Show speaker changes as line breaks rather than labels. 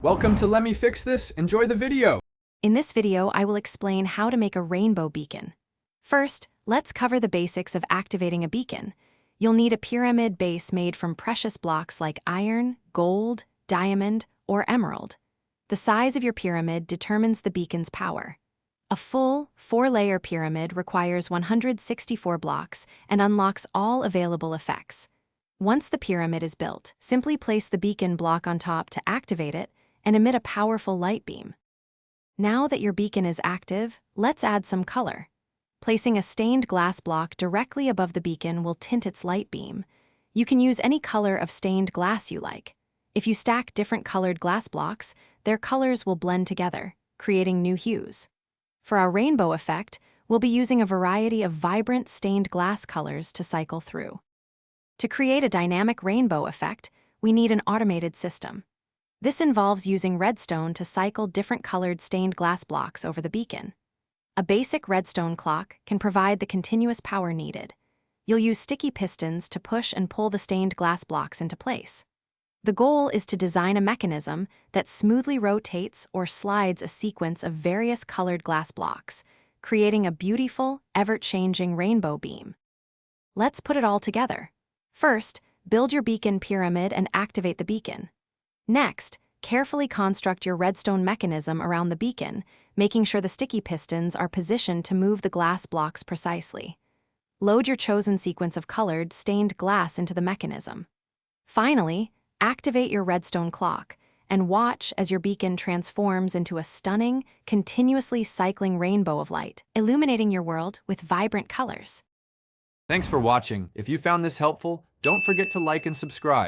Welcome to Let Me Fix This. Enjoy the video.
In this video, I will explain how to make a rainbow beacon. First, let's cover the basics of activating a beacon. You'll need a pyramid base made from precious blocks like iron, gold, diamond, or emerald. The size of your pyramid determines the beacon's power. A full, 4-layer pyramid requires 164 blocks and unlocks all available effects. Once the pyramid is built, simply place the beacon block on top to activate it and emit a powerful light beam. Now that your beacon is active, let's add some color. Placing a stained glass block directly above the beacon will tint its light beam. You can use any color of stained glass you like. If you stack different colored glass blocks, their colors will blend together, creating new hues. For our rainbow effect, we'll be using a variety of vibrant stained glass colors to cycle through. To create a dynamic rainbow effect, we need an automated system. This involves using redstone to cycle different colored stained glass blocks over the beacon. A basic redstone clock can provide the continuous power needed. You'll use sticky pistons to push and pull the stained glass blocks into place. The goal is to design a mechanism that smoothly rotates or slides a sequence of various colored glass blocks, creating a beautiful, ever-changing rainbow beam. Let's put it all together. First, build your beacon pyramid and activate the beacon. Next, carefully construct your redstone mechanism around the beacon, making sure the sticky pistons are positioned to move the glass blocks precisely. Load your chosen sequence of colored, stained glass into the mechanism. Finally, activate your redstone clock and watch as your beacon transforms into a stunning, continuously cycling rainbow of light, illuminating your world with vibrant colors.
Thanks for watching. If you found this helpful, don't forget to like and subscribe.